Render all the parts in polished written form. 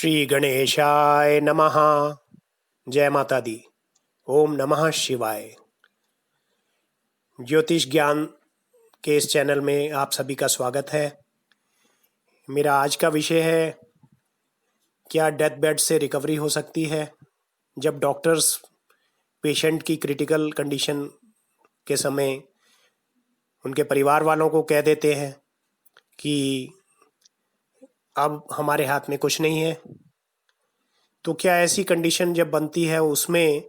श्री गणेशाय नमः। जय माता दी। ओम नमः शिवाय। ज्योतिष ज्ञान के इस चैनल में आप सभी का स्वागत है। मेरा आज का विषय है, क्या डेथ बेड से रिकवरी हो सकती है? जब डॉक्टर्स पेशेंट की क्रिटिकल कंडीशन के समय उनके परिवार वालों को कह देते हैं कि अब हमारे हाथ में कुछ नहीं है, तो क्या ऐसी कंडीशन जब बनती है उसमें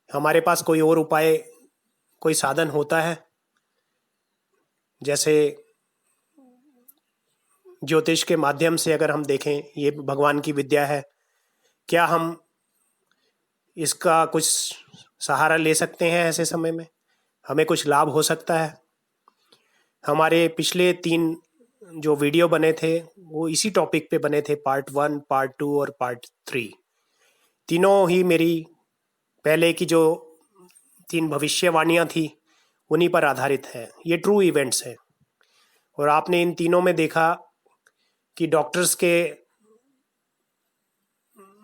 हमारे पास कोई और उपाय, कोई साधन होता है? जैसे ज्योतिष के माध्यम से अगर हम देखें, ये भगवान की विद्या है, क्या हम इसका कुछ सहारा ले सकते हैं? ऐसे समय में हमें कुछ लाभ हो सकता है? हमारे पिछले 3 जो वीडियो बने थे वो इसी टॉपिक पे बने थे, पार्ट 1, पार्ट 2 और पार्ट 3। तीनों ही मेरी पहले की जो 3 भविष्यवाणियाँ थी उन्हीं पर आधारित है। ये ट्रू इवेंट्स हैं और आपने इन तीनों में देखा कि डॉक्टर्स के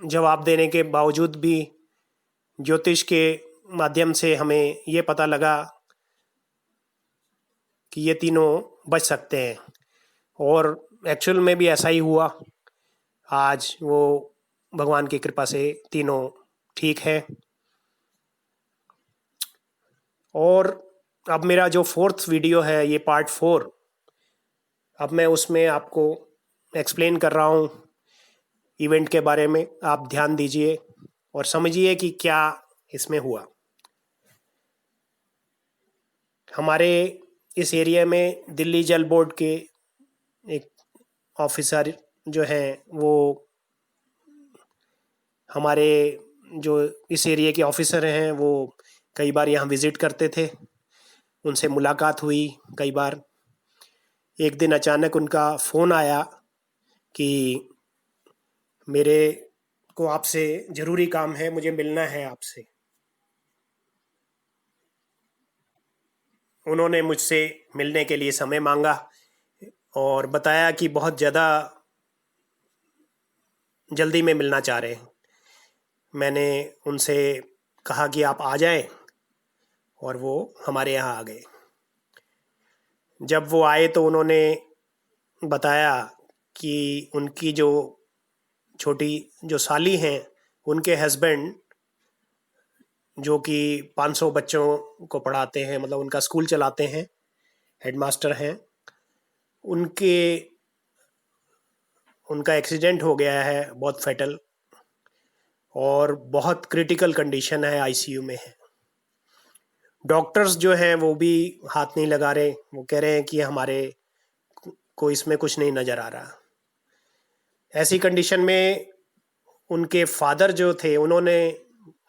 जवाब देने के बावजूद भी ज्योतिष के माध्यम से हमें ये पता लगा कि ये तीनों बच सकते हैं, और एक्चुअल में भी ऐसा ही हुआ। आज वो भगवान की कृपा से तीनों ठीक है। और अब मेरा जो 4th वीडियो है, ये पार्ट 4, अब मैं उसमें आपको एक्सप्लेन कर रहा हूँ इवेंट के बारे में। आप ध्यान दीजिए और समझिए कि क्या इसमें हुआ। हमारे इस एरिया में दिल्ली जल बोर्ड के एक ऑफिसर जो हैं, वो हमारे जो इस एरिया के ऑफिसर हैं वो कई बार यहाँ विज़िट करते थे, उनसे मुलाकात हुई कई बार। एक दिन अचानक उनका फ़ोन आया कि मेरे को आपसे ज़रूरी काम है, मुझे मिलना है आपसे। उन्होंने मुझसे मिलने के लिए समय मांगा और बताया कि बहुत ज़्यादा जल्दी में मिलना चाह रहे हैं। मैंने उनसे कहा कि आप आ जाएं, और वो हमारे यहाँ आ गए। जब वो आए तो उन्होंने बताया कि उनकी जो छोटी जो साली हैं, उनके हस्बैंड जो कि 500 बच्चों को पढ़ाते हैं, मतलब उनका स्कूल चलाते हैं, हेडमास्टर हैं, उनका एक्सीडेंट हो गया है, बहुत फैटल, और बहुत क्रिटिकल कंडीशन है, आईसीयू में है। डॉक्टर्स जो हैं वो भी हाथ नहीं लगा रहे, वो कह रहे हैं कि हमारे को इसमें कुछ नहीं नज़र आ रहा। ऐसी कंडीशन में उनके फादर जो थे, उन्होंने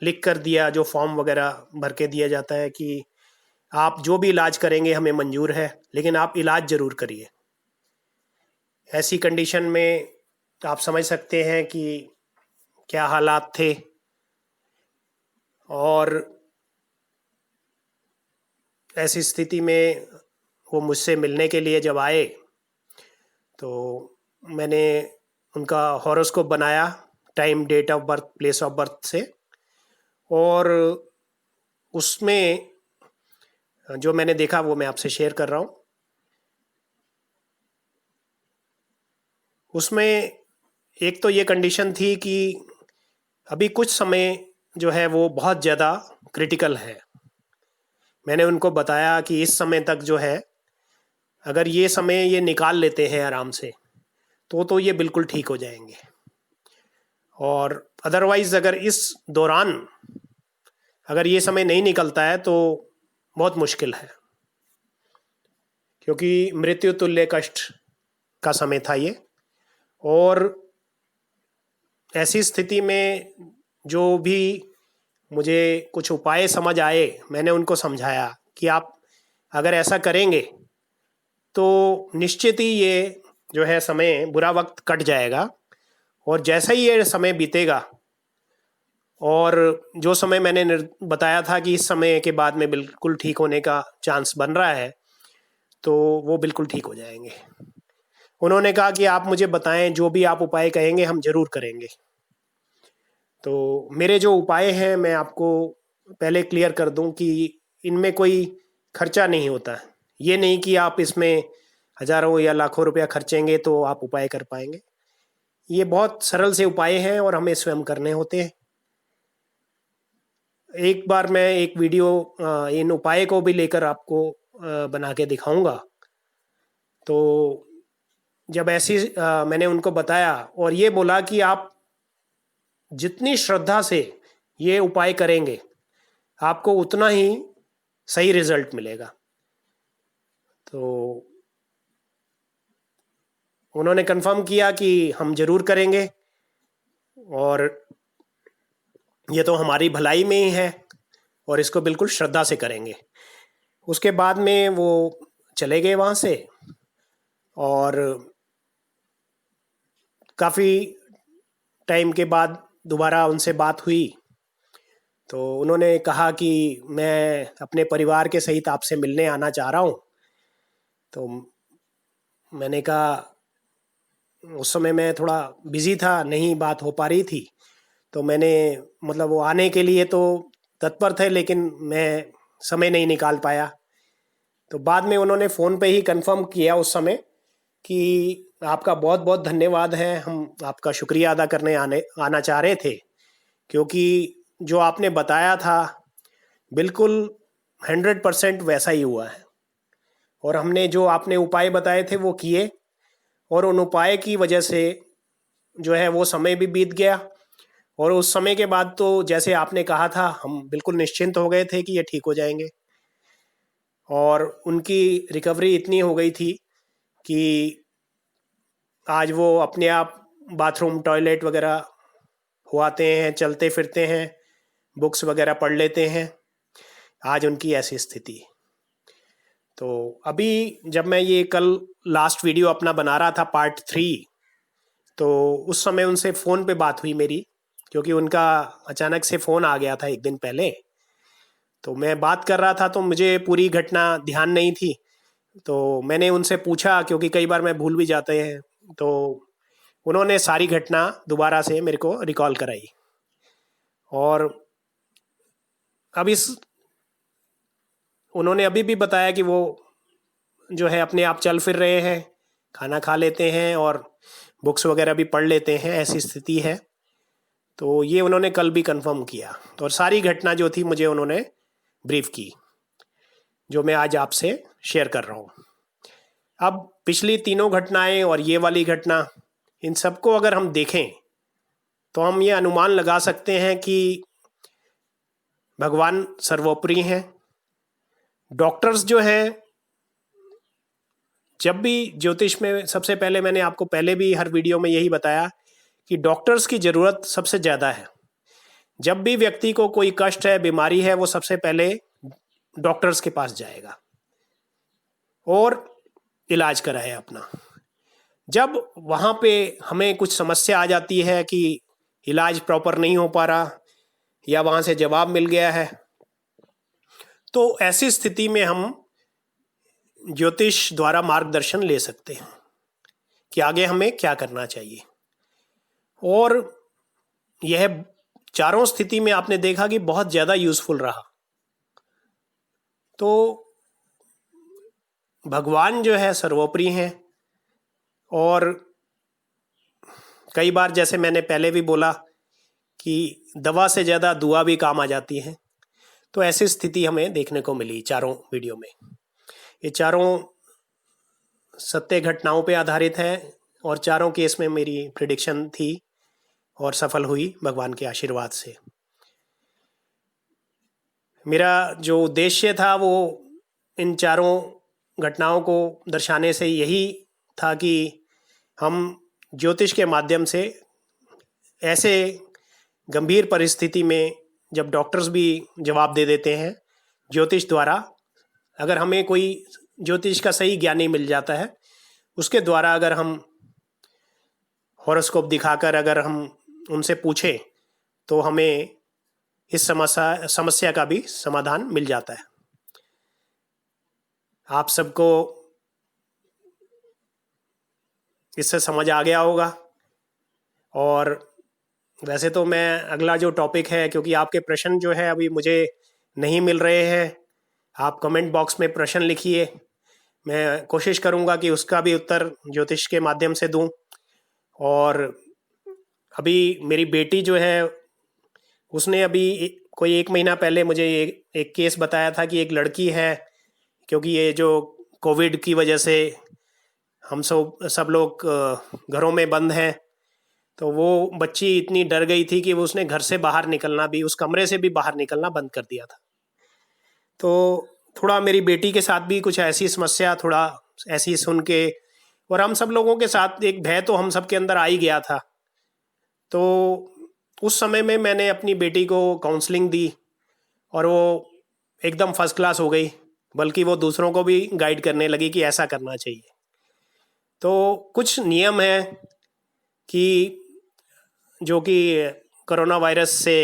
लिख कर दिया, जो फॉर्म वगैरह भर के दिया जाता है कि आप जो भी इलाज करेंगे हमें मंजूर है, लेकिन आप इलाज ज़रूर करिए। ऐसी कंडीशन में आप समझ सकते हैं कि क्या हालात थे। और ऐसी स्थिति में वो मुझसे मिलने के लिए जब आए तो मैंने उनका हॉरोस्कोप बनाया, time, date of birth, place of birth से, और उसमें जो मैंने देखा वो मैं आपसे शेयर कर रहा हूँ। उसमें एक तो ये कंडीशन थी कि अभी कुछ समय जो है वो बहुत ज़्यादा क्रिटिकल है। मैंने उनको बताया कि इस समय तक जो है, अगर ये समय ये निकाल लेते हैं आराम से तो ये बिल्कुल ठीक हो जाएंगे, और अदरवाइज़ अगर इस दौरान अगर ये समय नहीं निकलता है तो बहुत मुश्किल है, क्योंकि मृत्यु तुल्य कष्ट का समय था ये। और ऐसी स्थिति में जो भी मुझे कुछ उपाय समझ आए, मैंने उनको समझाया कि आप अगर ऐसा करेंगे तो निश्चित ही ये जो है समय, बुरा वक्त कट जाएगा, और जैसा ही ये समय बीतेगा, और जो समय मैंने बताया था कि इस समय के बाद में बिल्कुल ठीक होने का चांस बन रहा है, तो वो बिल्कुल ठीक हो जाएंगे। उन्होंने कहा कि आप मुझे बताएं, जो भी आप उपाय कहेंगे हम जरूर करेंगे। तो मेरे जो उपाय हैं मैं आपको पहले क्लियर कर दूं कि इनमें कोई खर्चा नहीं होता। ये नहीं कि आप इसमें हजारों या लाखों रुपया खर्चेंगे तो आप उपाय कर पाएंगे। ये बहुत सरल से उपाय हैं और हमें स्वयं करने होते हैं। एक बार मैं एक वीडियो इन उपाय को भी लेकर आपको बना के दिखाऊंगा। तो जब ऐसी मैंने उनको बताया और ये बोला कि आप जितनी श्रद्धा से ये उपाय करेंगे आपको उतना ही सही रिजल्ट मिलेगा। तो उन्होंने कंफर्म किया कि हम जरूर करेंगे और ये तो हमारी भलाई में ही है और इसको बिल्कुल श्रद्धा से करेंगे। उसके बाद में वो चले गए वहाँ से और काफ़ी टाइम के बाद दोबारा उनसे बात हुई। तो उन्होंने कहा कि मैं अपने परिवार के सहित आपसे मिलने आना चाह रहा हूँ। तो मैंने कहा, उस समय मैं थोड़ा बिजी था, नहीं बात हो पा रही थी। तो मैंने मतलब वो आने के लिए तो तत्पर थे लेकिन मैं समय नहीं निकाल पाया। तो बाद में उन्होंने फ़ोन पे ही कंफर्म किया उस समय कि आपका बहुत बहुत धन्यवाद है, हम आपका शुक्रिया अदा करने आना चाह रहे थे, क्योंकि जो आपने बताया था बिल्कुल 100% वैसा ही हुआ है। और हमने जो आपने उपाय बताए थे वो किए और उन उपाय की वजह से जो है वो समय भी बीत गया। और उस समय के बाद तो जैसे आपने कहा था हम बिल्कुल निश्चिंत हो गए थे कि ये ठीक हो जाएंगे। और उनकी रिकवरी इतनी हो गई थी कि आज वो अपने आप बाथरूम टॉयलेट वगैरह हो आते हैं, चलते फिरते हैं, बुक्स वगैरह पढ़ लेते हैं। आज उनकी ऐसी स्थिति। तो अभी जब मैं ये कल लास्ट वीडियो अपना बना रहा था पार्ट 3, तो उस समय उनसे फ़ोन पे बात हुई मेरी, क्योंकि उनका अचानक से फ़ोन आ गया था एक दिन पहले। तो मैं बात कर रहा था तो मुझे पूरी घटना ध्यान नहीं थी। तो मैंने उनसे पूछा, क्योंकि कई बार मैं भूल भी जाते हैं। तो उन्होंने सारी घटना दोबारा से मेरे को रिकॉल कराई। और अब इस उन्होंने अभी भी बताया कि वो जो है अपने आप चल फिर रहे हैं, खाना खा लेते हैं और बुक्स वगैरह भी पढ़ लेते हैं, ऐसी स्थिति है। तो ये उन्होंने कल भी कंफर्म किया और सारी घटना जो थी मुझे उन्होंने ब्रीफ की, जो मैं आज आपसे शेयर कर रहा हूँ। अब पिछली तीनों घटनाएं और ये वाली घटना, इन सबको अगर हम देखें तो हम ये अनुमान लगा सकते हैं कि भगवान सर्वोपरि हैं। डॉक्टर्स जो हैं, जब भी ज्योतिष में, सबसे पहले मैंने आपको पहले भी हर वीडियो में यही बताया कि डॉक्टर्स की ज़रूरत सबसे ज़्यादा है। जब भी व्यक्ति को कोई कष्ट है, बीमारी है, वो सबसे पहले डॉक्टर्स के पास जाएगा और इलाज कराए अपना। जब वहाँ पे हमें कुछ समस्या आ जाती है कि इलाज प्रॉपर नहीं हो पा रहा या वहाँ से जवाब मिल गया है, तो ऐसी स्थिति में हम ज्योतिष द्वारा मार्गदर्शन ले सकते हैं कि आगे हमें क्या करना चाहिए। और यह चारों स्थिति में आपने देखा कि बहुत ज़्यादा यूजफुल रहा। तो भगवान जो है सर्वोपरि हैं और कई बार जैसे मैंने पहले भी बोला कि दवा से ज़्यादा दुआ भी काम आ जाती है। तो ऐसी स्थिति हमें देखने को मिली चारों वीडियो में। ये चारों सत्य घटनाओं पे आधारित है और चारों केस में मेरी प्रिडिक्शन थी और सफल हुई भगवान के आशीर्वाद से। मेरा जो उद्देश्य था वो इन चारों घटनाओं को दर्शाने से यही था कि हम ज्योतिष के माध्यम से ऐसे गंभीर परिस्थिति में, जब डॉक्टर्स भी जवाब दे देते हैं ज्योतिष द्वारा, अगर हमें कोई ज्योतिष का सही ज्ञानी मिल जाता है, उसके द्वारा अगर हम हॉरोस्कोप दिखाकर अगर हम उनसे पूछें तो हमें इस समस्या का भी समाधान मिल जाता है। आप सबको इससे समझ आ गया होगा। और वैसे तो मैं अगला जो टॉपिक है, क्योंकि आपके प्रश्न जो है अभी मुझे नहीं मिल रहे हैं, आप कमेंट बॉक्स में प्रश्न लिखिए, मैं कोशिश करूंगा कि उसका भी उत्तर ज्योतिष के माध्यम से दूं। और अभी मेरी बेटी जो है, उसने अभी कोई 1 महीना पहले मुझे एक केस बताया था कि एक लड़की है, क्योंकि ये जो कोविड की वजह से हम सब लोग घरों में बंद हैं, तो वो बच्ची इतनी डर गई थी कि वो उसने घर से बाहर निकलना भी, उस कमरे से भी बाहर निकलना बंद कर दिया था। तो थोड़ा मेरी बेटी के साथ भी कुछ ऐसी समस्या थोड़ा ऐसी सुन के, और हम सब लोगों के साथ एक भय तो हम सब के अंदर आ ही गया था। तो उस समय में मैंने अपनी बेटी को काउंसलिंग दी और वो एकदम फर्स्ट क्लास हो गई, बल्कि वो दूसरों को भी गाइड करने लगी कि ऐसा करना चाहिए। तो कुछ नियम हैं कि जो कि कोरोना वायरस से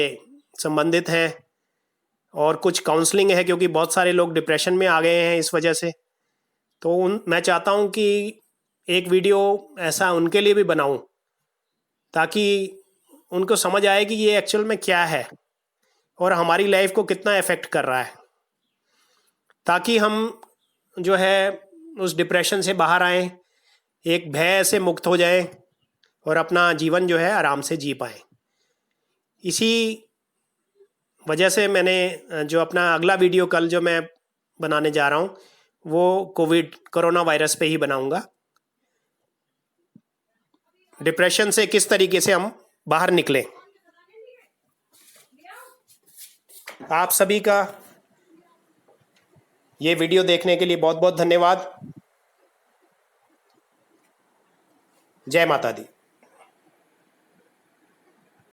संबंधित हैं, और कुछ काउंसलिंग है, क्योंकि बहुत सारे लोग डिप्रेशन में आ गए हैं इस वजह से। तो मैं चाहता हूँ कि एक वीडियो ऐसा उनके लिए भी बनाऊँ, ताकि उनको समझ आए कि ये एक्चुअल में क्या है और हमारी लाइफ को कितना इफ़ेक्ट कर रहा है, ताकि हम जो है उस डिप्रेशन से बाहर आएँ, एक भय से मुक्त हो जाएं और अपना जीवन जो है आराम से जी पाएँ। इसी वजह से मैंने जो अपना अगला वीडियो कल जो मैं बनाने जा रहा हूँ, वो कोरोना वायरस पे ही बनाऊंगा। डिप्रेशन से किस तरीके से हम बाहर निकलें। आप सभी का ये वीडियो देखने के लिए बहुत बहुत धन्यवाद। जय माता दी।